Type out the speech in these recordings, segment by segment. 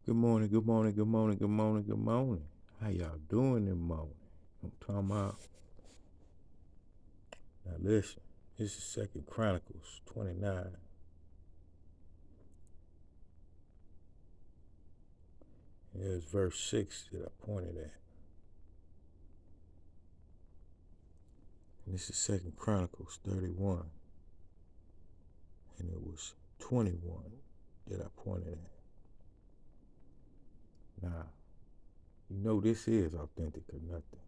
Good morning, good morning, good morning, good morning, good morning. How y'all doing this morning? I'm talking about. Now listen, this is Second Chronicles 29. And there's verse 6 that I pointed at. And this is Second Chronicles 31. And it was 21 that I pointed at. Now, you know this is authentic or nothing.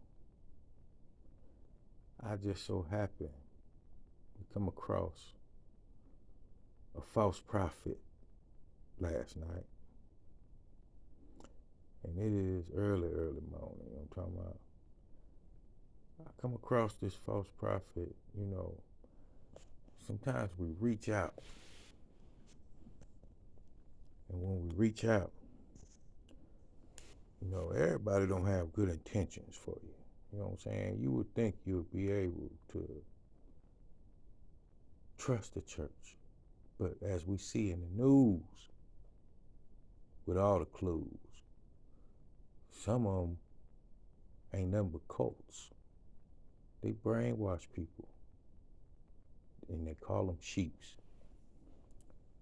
I just so happened to come across a false prophet last night. And it is early morning. I'm talking about. I come across this false prophet, sometimes we reach out. And when we reach out, everybody don't have good intentions for you. You know what I'm saying? You would think you would be able to trust the church. But as we see in the news, with all the clues, some of them ain't nothing but cults. They brainwash people. And they call them sheeps.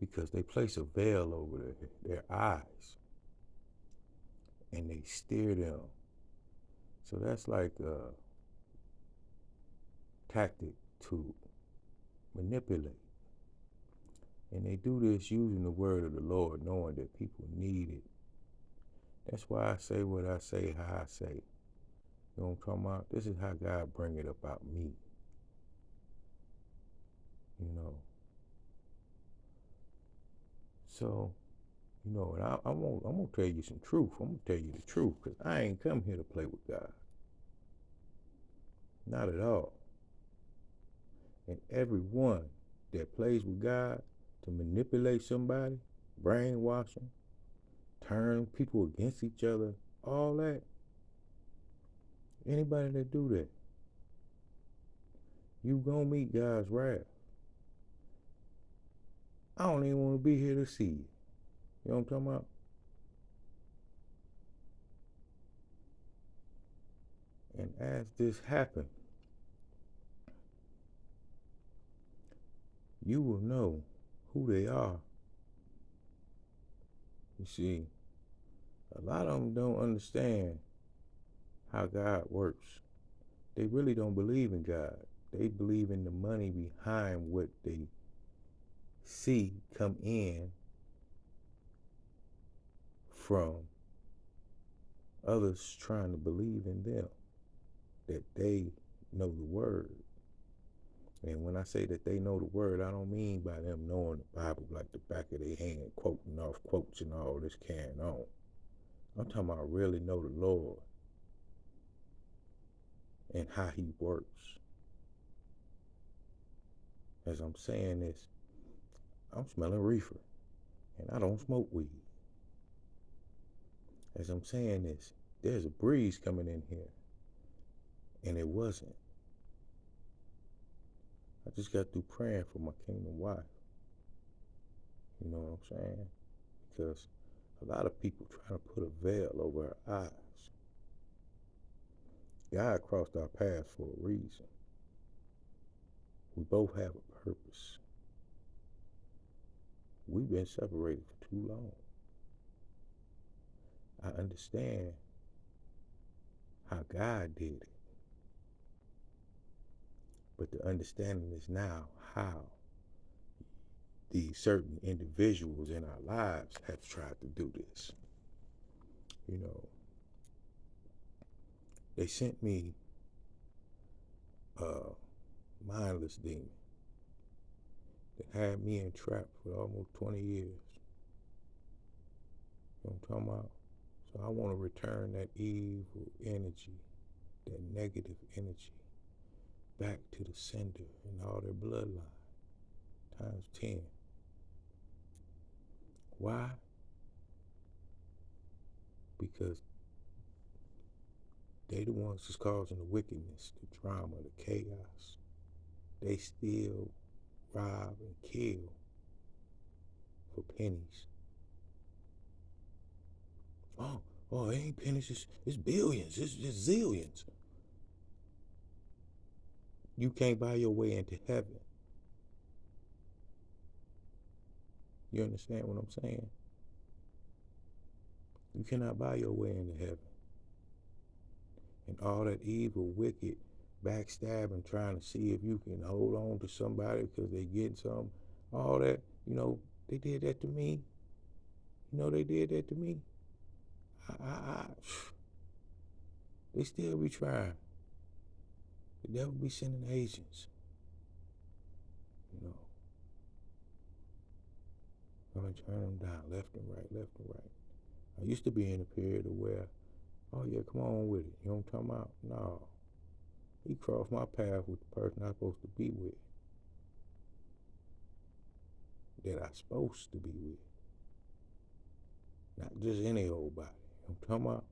Because they place a veil over their eyes. And they steer them. So that's like a tactic to manipulate. And they do this using the word of the Lord, knowing that people need it. That's why I say what I say, how I say. You know what I'm talking about? This is how God bring it about me. So, and I'm gonna tell you some truth. I'm gonna tell you the truth, because I ain't come here to play with God. Not at all. And everyone that plays with God to manipulate somebody, brainwash them, turn people against each other, all that, anybody that do that, you gonna meet God's wrath. I don't even want to be here to see you. You know what I'm talking about? And as this happened, you will know who they are. You see, a lot of them don't understand how God works. They really don't believe in God. They believe in the money behind what they see come in from others trying to believe in them, that they know the word. And when I say that they know the word, I don't mean by them knowing the Bible like the back of their hand, quoting off quotes and all this carrying on. I'm talking about really know the Lord and how he works. As I'm saying this, I'm smelling reefer, and I don't smoke weed. As I'm saying this, there's a breeze coming in here, and it wasn't. I just got through praying for my kingdom wife. You know what I'm saying? Because a lot of people trying to put a veil over our eyes. God crossed our paths for a reason. We both have a purpose. We've been separated for too long. I understand how God did it. But the understanding is now how these certain individuals in our lives have tried to do this. They sent me a mindless demon that had me entrapped for almost 20 years. You know what I'm talking about? So I want to return that evil energy, that negative energy, back to the sender and all their bloodline, times 10. Why? Because they the ones that's causing the wickedness, the drama, the chaos. They steal, rob, and kill for pennies. Oh, it ain't pennies, it's billions, it's zillions. You can't buy your way into heaven. You understand what I'm saying? You cannot buy your way into heaven. And all that evil, wicked, backstabbing, trying to see if you can hold on to somebody because they getting something, all that, they did that to me. They did that to me. They still be trying. The devil be sending agents, you know. Gonna turn them down left and right, left and right. I used to be in a period of where, oh yeah, come on with it. You know what I'm talking about? No. He crossed my path with the person I'm supposed to be with. That I'm supposed to be with. Not just any old body. You know what I'm talking about?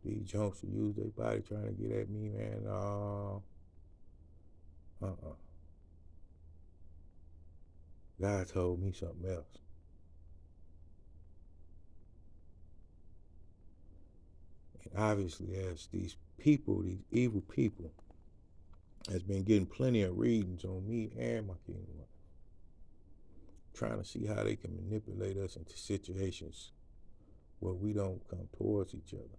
These junks who use their body trying to get at me, man. God told me something else. And obviously, as these people, these evil people, has been getting plenty of readings on me and my kingdom, trying to see how they can manipulate us into situations where we don't come towards each other.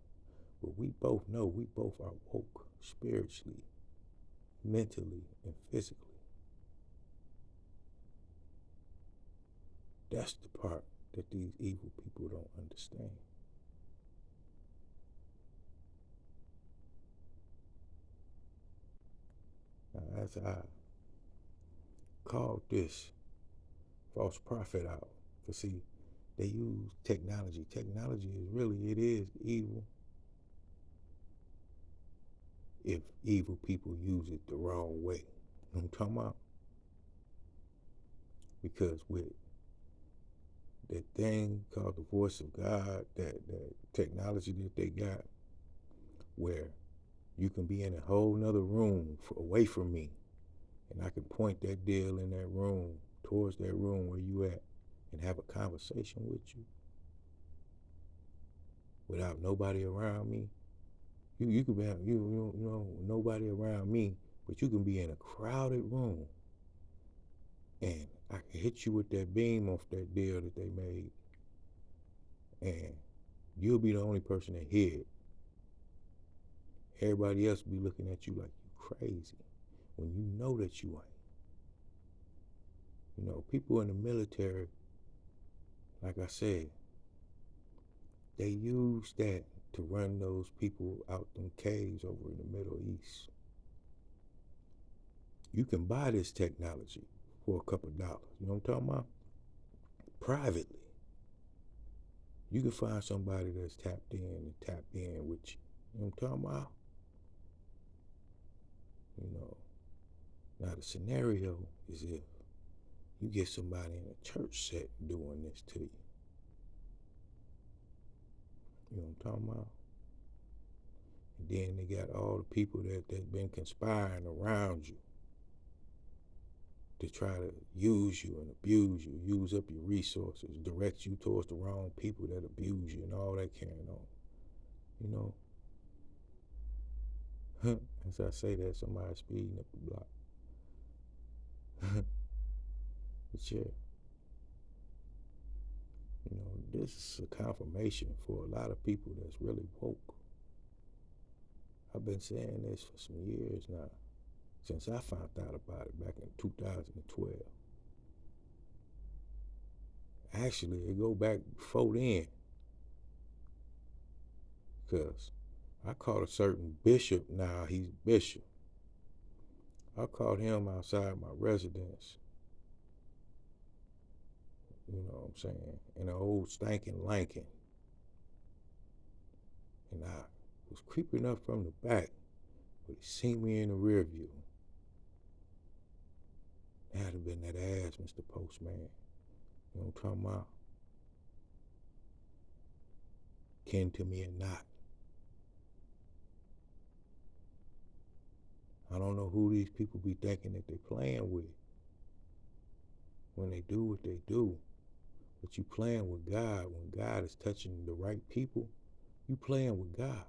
But we both know we both are woke spiritually, mentally, and physically. That's the part that these evil people don't understand. Now, as I called this false prophet out, because see, they use technology. Technology it is evil if evil people use it the wrong way. You know what I'm talking about? Because with that thing called the voice of God, that technology that they got, where you can be in a whole nother room away from me, and I can point that deal in that room towards that room where you at and have a conversation with you without nobody around me. You could be nobody around me, but you can be in a crowded room and I can hit you with that beam off that deal that they made, and you'll be the only person that hear it. Everybody else will be looking at you like you crazy when you know that you ain't. People in the military, like I said, they use that to run those people out them caves over in the Middle East. You can buy this technology for a couple dollars. You know what I'm talking about? Privately. You can find somebody that's tapped in with you. You know what I'm talking about? Now the scenario is if you get somebody in a church set doing this to you. You know what I'm talking about? And then they got all the people that's been conspiring around you to try to use you and abuse you, use up your resources, direct you towards the wrong people that abuse you and all that carrying on. As I say that, somebody speeding up the block. But yeah, this is a confirmation for a lot of people that's really woke. I've been saying this for some years now, since I found out about it back in 2012. Actually, it go back before then, because I caught a certain bishop. Now he's bishop. I caught him outside my residence. You know what I'm saying? In an old stinking Lincoln. And I was creeping up from the back, but he seen me in the rear view. That'd have been that ass, Mr. Postman. You know what I'm talking about? Kin to me or not. I don't know who these people be thinking that they playing with when they do what they do. But you playing with God when God is touching the right people, you playing with God.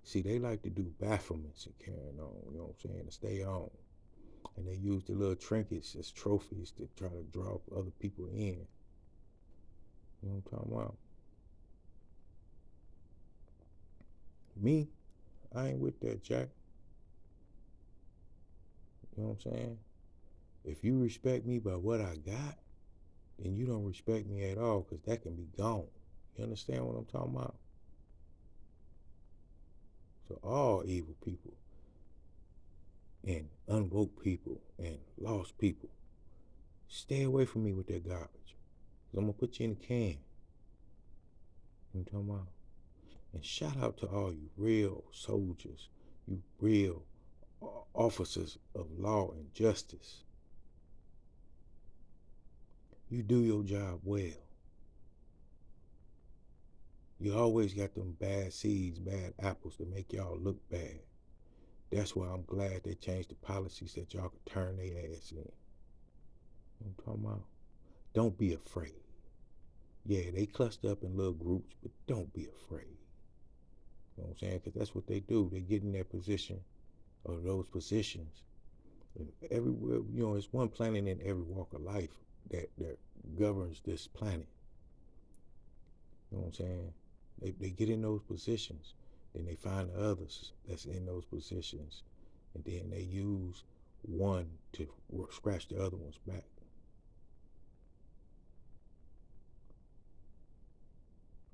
See, they like to do bafflements and carrying on, you know what I'm saying, to stay on. And they use the little trinkets as trophies to try to draw other people in. You know what I'm talking about? Me, I ain't with that, Jack. You know what I'm saying? If you respect me by what I got, then you don't respect me at all, because that can be gone. You understand what I'm talking about? So all evil people and unwoke people and lost people, stay away from me with that garbage. Because I'm going to put you in a can. You know what I'm talking about? And shout out to all you real soldiers, you real officers of law and justice. You do your job well. You always got them bad seeds, bad apples to make y'all look bad. That's why I'm glad they changed the policies that y'all could turn their ass in. You know what I'm talking about? Don't be afraid. Yeah, they cluster up in little groups, but don't be afraid. You know what I'm saying? Because that's what they do. They get in their position or those positions. And everywhere, you know, it's one planet in every walk of life that governs this planet. You know what I'm saying? They get in those positions, then they find the others that's in those positions, and then they use one to scratch the other one's back.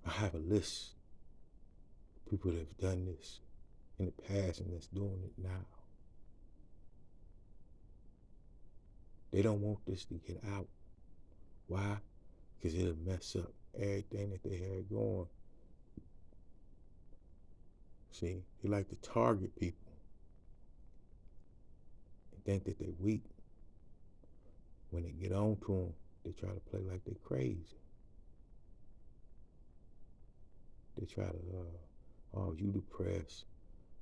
I have a list of people that have done this in the past and that's doing it now. They don't want this to get out. Why? Because it'll mess up everything that they had going. See, they like to target people and think that they're weak. When they get on to them, they try to play like they're crazy. They try to, oh, you depressed,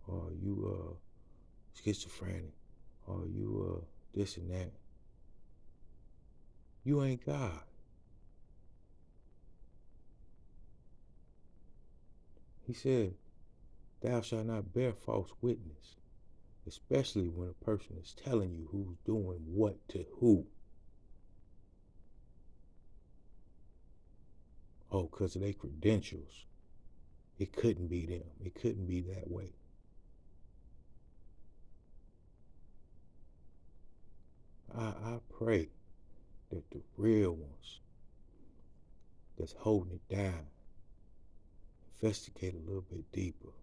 or you schizophrenic, or you this and that. You ain't God. He said, thou shalt not bear false witness, especially when a person is telling you who's doing what to who. Oh, because of their credentials. It couldn't be them. It couldn't be that way. I pray that the real ones that's holding it down investigate a little bit deeper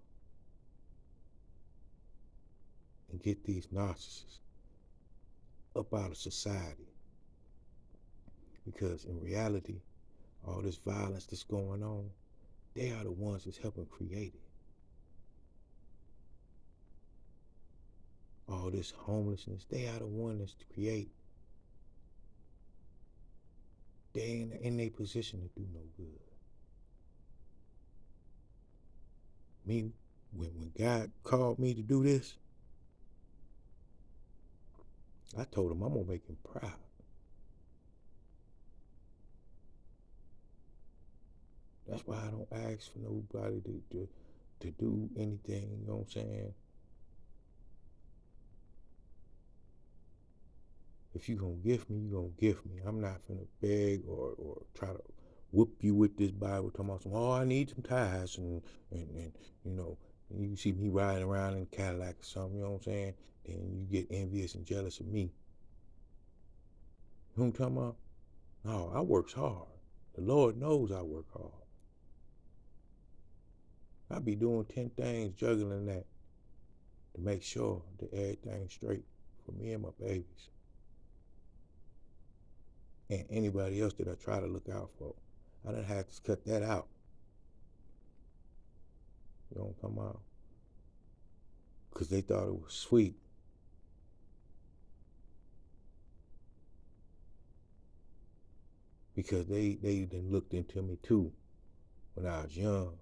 and get these narcissists up out of society. Because in reality, all this violence that's going on, they are the ones that's helping create it. All this homelessness, they are the ones that's to create. They ain't in a position to do no good. Me, when God called me to do this, I told him I'm gonna make him proud. That's why I don't ask for nobody to do anything, you know what I'm saying? If you gonna gift me, you gonna gift me. I'm not finna beg or try to whoop you with this Bible talking about some, oh, I need some tithes and you know, you see me riding around in a Cadillac or something, you know what I'm saying? Then you get envious and jealous of me. You know what I'm talking about? No, I works hard. The Lord knows I work hard. I be doing 10 things, juggling that to make sure that everything's straight for me and my babies. And anybody else that I try to look out for. I done had to cut that out. You know what I'm talking about? Because they thought it was sweet. Because they then looked into me too when I was young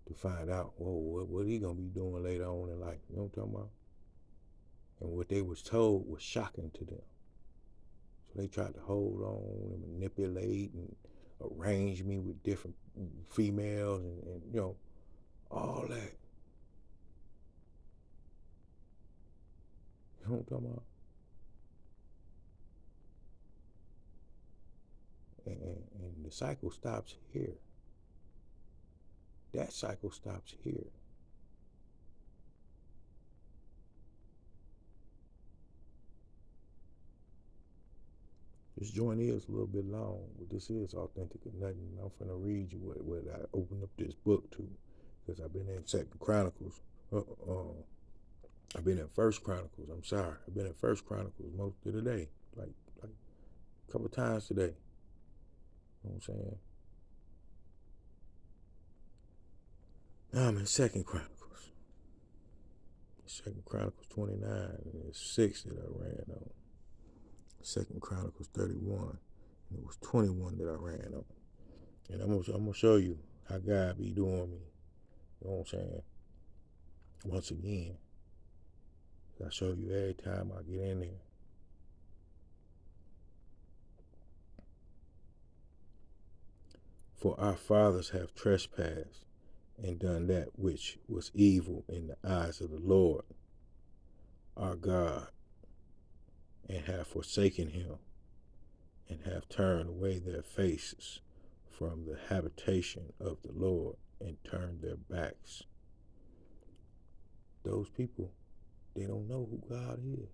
to find out, whoa, what he gonna be doing later on in life. You know what I'm talking about? And what they was told was shocking to them. So they tried to hold on and manipulate and arrange me with different females and you know, all that. You know what I'm talking about? And the cycle stops here. That cycle stops here. This joint is a little bit long, but this is authentic and nothing. I'm finna read you what I opened up this book to, because I've been in Second Chronicles. I've been in First Chronicles. I'm sorry, I've been in First Chronicles most of the day, like a couple times today. You know what I'm saying? Now I'm in Second Chronicles. Second Chronicles 29, and it's 6 that I ran on. Second Chronicles 31, and it was 21 that I ran on. And I'm gonna show you how God be doing me. You know what I'm saying? Once again, I show you every time I get in there. For our fathers have trespassed and done that which was evil in the eyes of the Lord our God, and have forsaken him, and have turned away their faces from the habitation of the Lord, and turned their backs. Those people, they don't know who God is.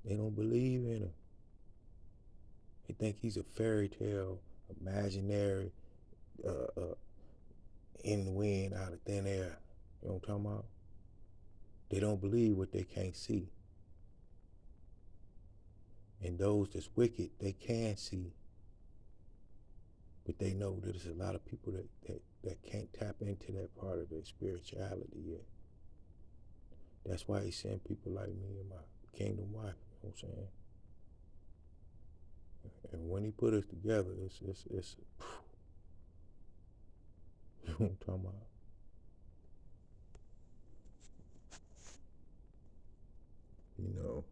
They don't believe in him. They think he's a fairy tale, imaginary, in the wind, out of thin air. You know what I'm talking about? They don't believe what they can't see. And those that's wicked, they can see. But they know that there's a lot of people that can't tap into that part of their spirituality yet. That's why he sent people like me and my kingdom wife. You know what I'm saying? And when he put us together, it's you know what I'm talking about? You know,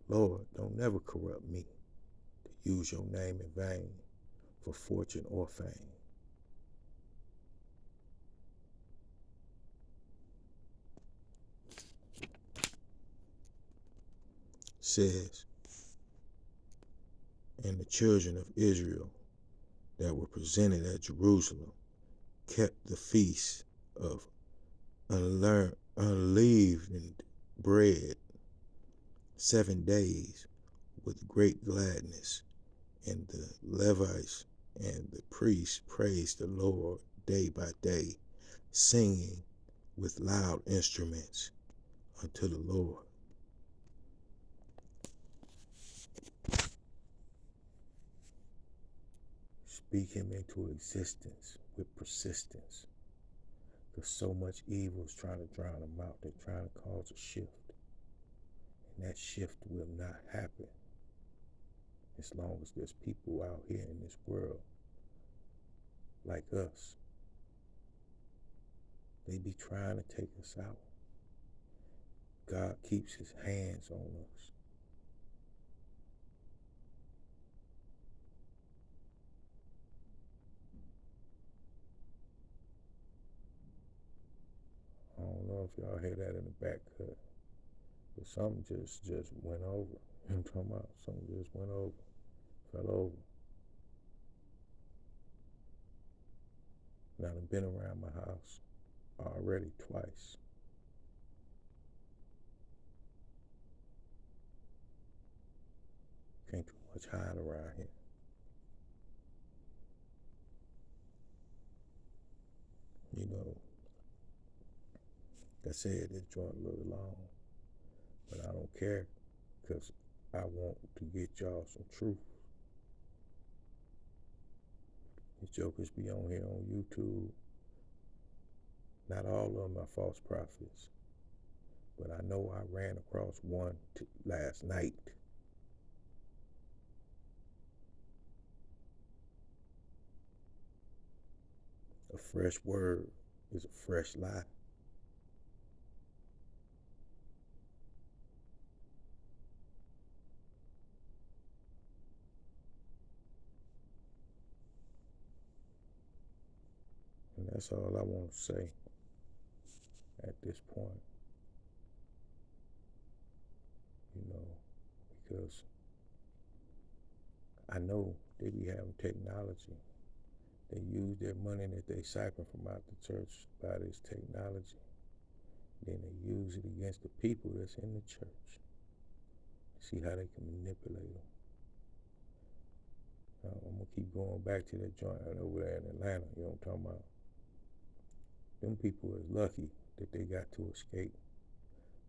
Lord, don't never corrupt me to use your name in vain for fortune or fame. Says, and the children of Israel that were presented at Jerusalem kept the feast of unleavened bread 7 days with great gladness, and the Levites and the priests praised the Lord day by day, singing with loud instruments unto the Lord. Speak him into existence with persistence, because so much evil is trying to drown them out. They're trying to cause a shift, and that shift will not happen as long as there's people out here in this world like us. They be trying to take us out. God keeps his hands on us. I don't know if y'all hear that in the back cut, but something just went over. You know what I'm talking about? Something just went over, fell over. Now I've been around my house already twice. Can't too much hide around here. You know, like I said, this joint a little long, but I don't care, because I want to get y'all some truth. These jokers be on here on YouTube. Not all of them are false prophets, but I know I ran across one last night. A fresh word is a fresh lie. That's all I want to say at this point, because I know they be having technology. They use their money that they siphon from out the church by this technology. Then they use it against the people that's in the church. See how they can manipulate them. I'm going to keep going back to that joint over there in Atlanta. You know what I'm talking about? Them people is lucky that they got to escape.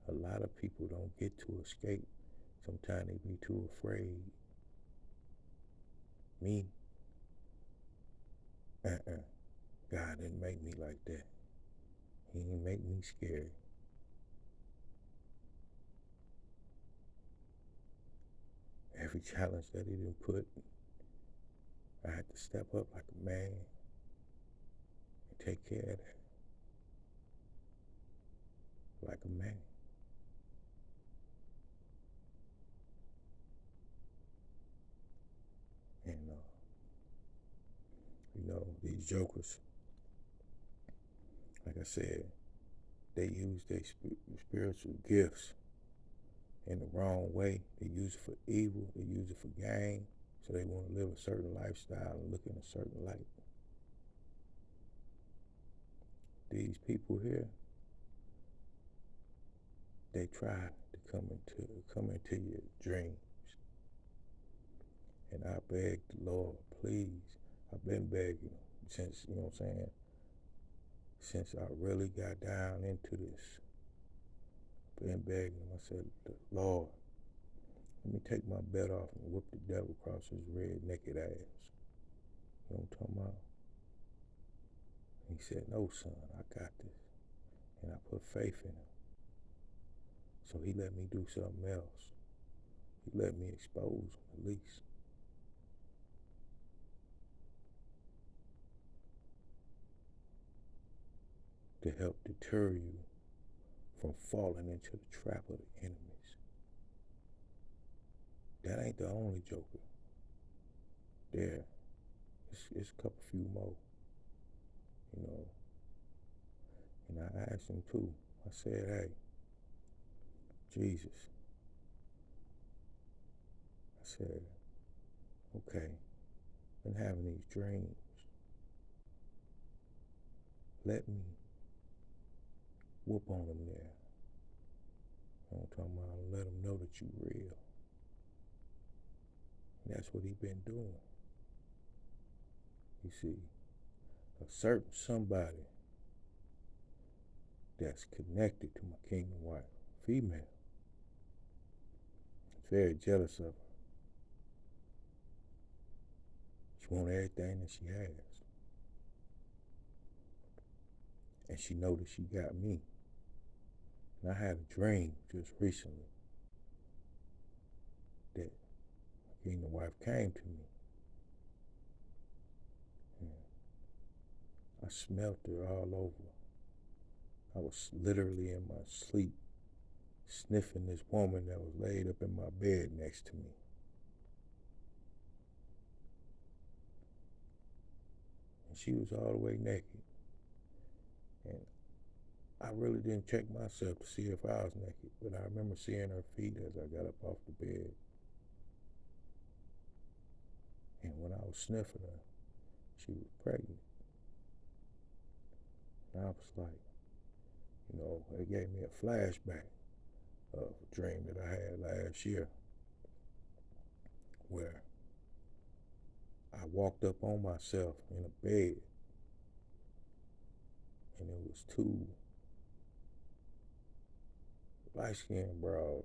A lot of people don't get to escape. Sometimes they be too afraid. Me, God didn't make me like that. He didn't make me scary. Every challenge that he didn't put, I had to step up like a man and take care of that. Like a man. And, these jokers, like I said, they use their spiritual gifts in the wrong way. They use it for evil. They use it for gain. So they want to live a certain lifestyle and look in a certain light. These people here, they try to come into your dreams. And I beg the Lord, please. I've been begging since, since I really got down into this. I've been begging him. I said, Lord, let me take my belt off and whip the devil across his red naked ass. You know what I'm talking about? And he said, no, son, I got this. And I put faith in him. So he let me do something else. He let me expose him at least. To help deter you from falling into the trap of the enemies. That ain't the only joker. There. It's a couple few more. And I asked him too. I said, hey, Jesus. I said, okay, been having these dreams. Let me whoop on them there. You know what I'm talking about? Let them know that you real. And that's what he been doing. You see, a certain somebody that's connected to my kingdom wife, female, very jealous of her. She wants everything that she has. And she know that she got me. And I had a dream just recently that my kingdom wife came to me. And I smelt her all over. I was literally in my sleep sniffing this woman that was laid up in my bed next to me. And she was all the way naked. And I really didn't check myself to see if I was naked, but I remember seeing her feet as I got up off the bed. And when I was sniffing her, she was pregnant. And I was like, it gave me a flashback of a dream that I had last year where I walked up on myself in a bed and it was two light-skinned bras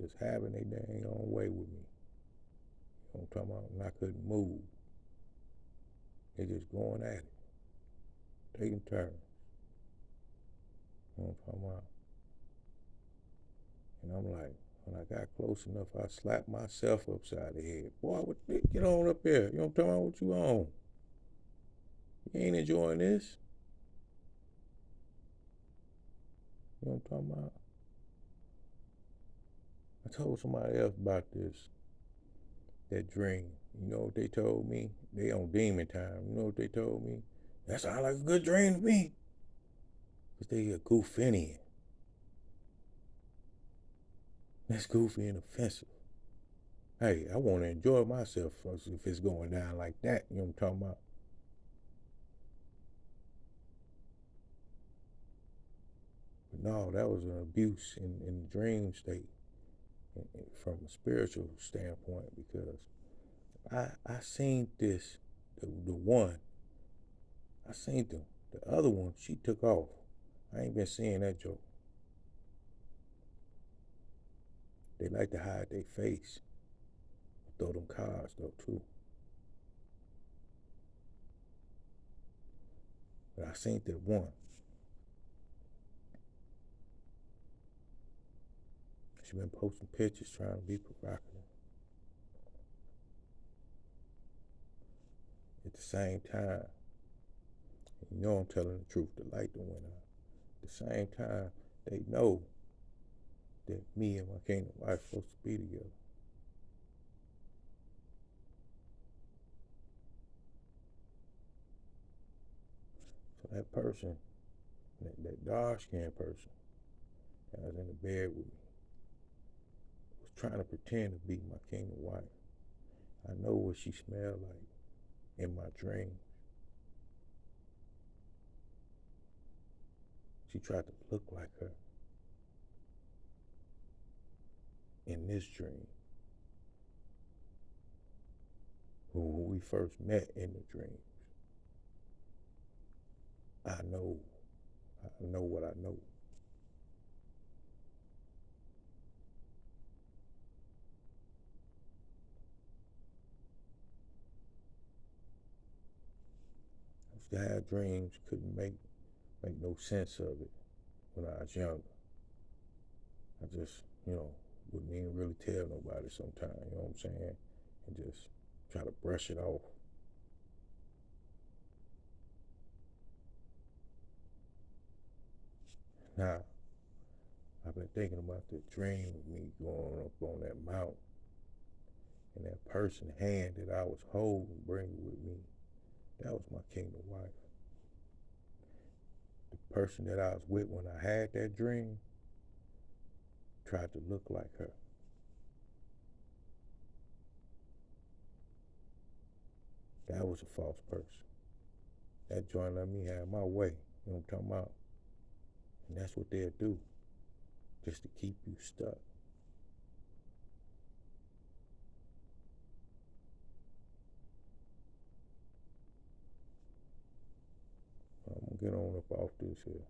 just having their dang own way with me. You know what I'm talking about? And I couldn't move. They just going at it, taking turns. You know what I'm talking about? And I'm like, when I got close enough, I slapped myself upside the head. Boy, get on up here. You know what I'm talking about? What you on? You ain't enjoying this. You know what I'm talking about? I told somebody else about that dream. You know what they told me? They on demon time. You know what they told me? That sounds like a good dream to me. Because they a goofinian. That's goofy and offensive. Hey, I want to enjoy myself if it's going down like that. You know what I'm talking about? But no, that was an abuse in the dream state from a spiritual standpoint because I seen this, the one, I seen them. The other one, she took off. I ain't been seeing that joke. They like to hide their face. Throw them cards though too. But I seen that one. She been posting pictures trying to be provocative. At the same time, you know I'm telling the truth, the light done went out. At the same time, they know that me and my kingdom wife supposed to be together. So that person, that dark skinned person that was in the bed with me, was trying to pretend to be my kingdom wife. I know what she smelled like in my dreams. She tried to look like her in this dream. When we first met in the dream, I know what I know. I used to have dreams, couldn't make no sense of it when I was younger. I just, wouldn't even really tell nobody sometimes, you know what I'm saying? And just try to brush it off. Now, I've been thinking about the dream of me going up on that mountain and that person hand that I was holding, bringing with me. That was my kingdom wife. The person that I was with when I had that dream tried to look like her. That was a false person. That joint let me have my way. You know what I'm talking about? And that's what they'll do, just to keep you stuck. I'm gonna get on up off this here.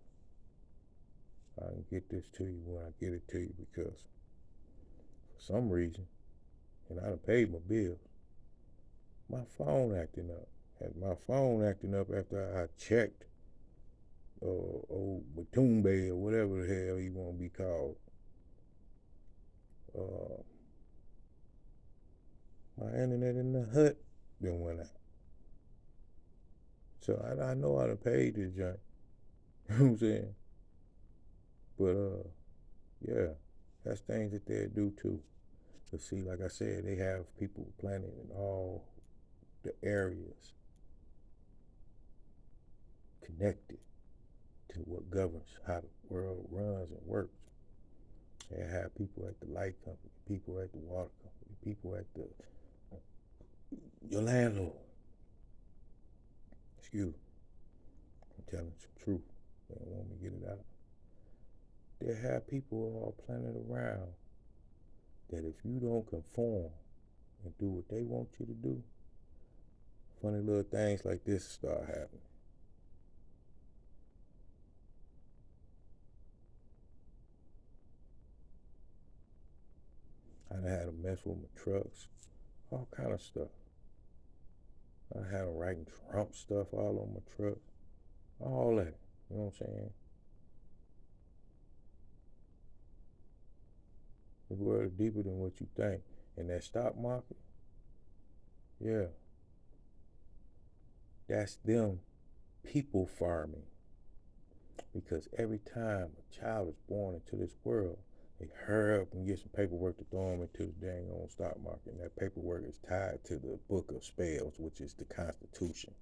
I can get this to you when I get it to you because for some reason, and I done paid my bills, my phone acting up. And my phone acting up after I checked old Batumbe or whatever the hell he want to be called. Uh, my internet in the hut then went out. So I know I done paid this joint. You know what I'm saying? But yeah, that's things that they do too. But see, like I said, they have people planted in all the areas connected to what governs how the world runs and works. They have people at the light company, people at the water company, people at the your landlord. Excuse me, I'm telling some truth. They don't want me to get it out. They have people all planted around that if you don't conform and do what they want you to do, funny little things like this start happening. I done had them mess with my trucks, all kind of stuff. I had them writing Trump stuff all on my truck, all that. You know what I'm saying? The world is deeper than what you think. And that stock market, yeah, that's them people farming. Because every time a child is born into this world, they hurry up and get some paperwork to throw them into the dang on stock market. And that paperwork is tied to the book of spells, which is the Constitution.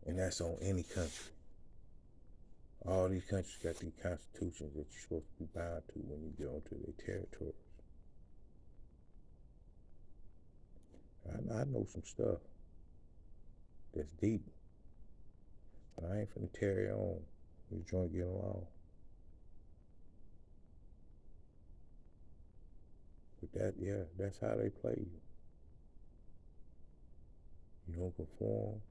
And that's on any country. All these countries got these constitutions that you're supposed to be bound to when you get onto their territories. I know some stuff that's deep, but I ain't finna carry on. We trying to get along. But that's how they play you. You don't conform.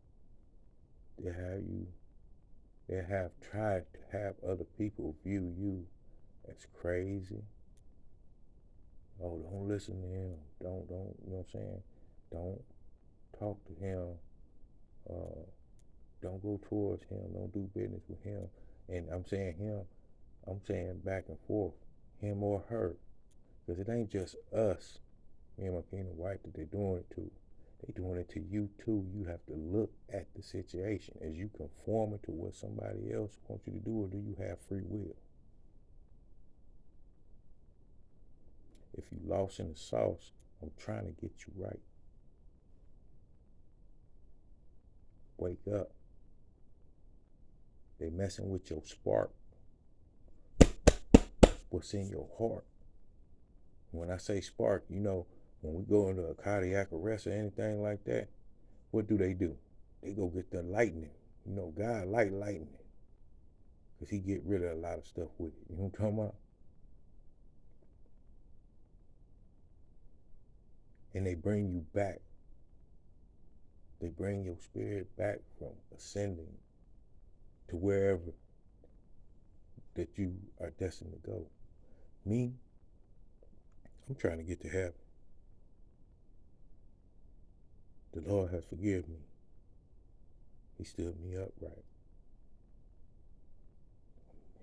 They have tried to have other people view you as crazy. Oh, don't listen to him. Don't, you know what I'm saying? Don't talk to him. Uh, don't go towards him. Don't do business with him. And I'm saying him, I'm saying back and forth, him or her. Because it ain't just us, me and my kingdom wife, that they're doing it to. They doing it to you too. You have to look at the situation. As you conforming to what somebody else wants you to do, or do you have free will? If you lost in the sauce, I'm trying to get you right. Wake up. They messing with your spark. What's in your heart? When I say spark, when we go into a cardiac arrest or anything like that, what do? They go get the lightning. God like lightning. Because he get rid of a lot of stuff with it. You know what I'm talking about? And they bring you back. They bring your spirit back from ascending to wherever that you are destined to go. Me, I'm trying to get to heaven. The Lord has forgiven me. He stood me upright.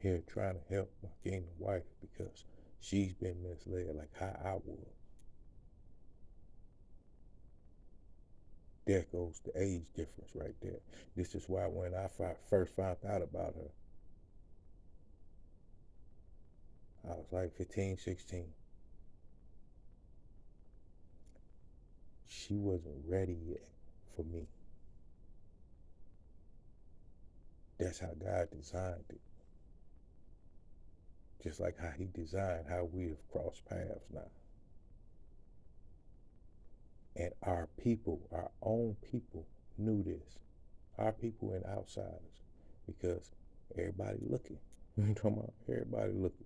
Here trying to help my kingdom wife because she's been misled like how I was. There goes the age difference right there. This is why when I first found out about her, I was like 15, 16. She wasn't ready yet for me. That's how God designed it. Just like how he designed how we have crossed paths now. And our people, our own people, knew this. Our people and outsiders. Because everybody looking. I'm talking about everybody looking.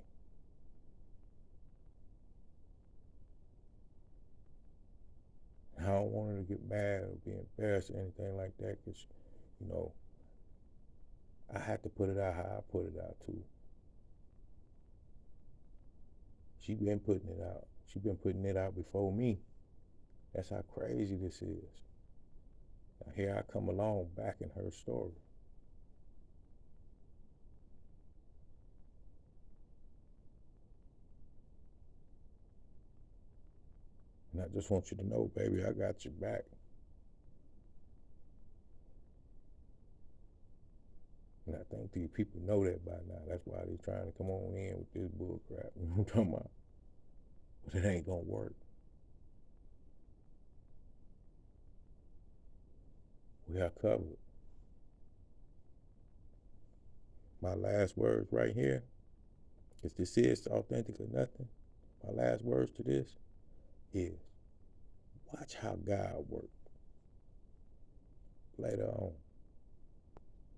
I don't want her to get mad or be embarrassed or anything like that because, I had to put it out how I put it out too. She been putting it out. She been putting it out before me. That's how crazy this is. Now here I come along back in her story. And I just want you to know, baby, I got your back. And I think these people know that by now. That's why they're trying to come on in with this bull crap. You know what I'm talking about? But it ain't gonna work. We are covered. My last words right here, if this is authentic or nothing, my last words to this is watch how God works. Later on.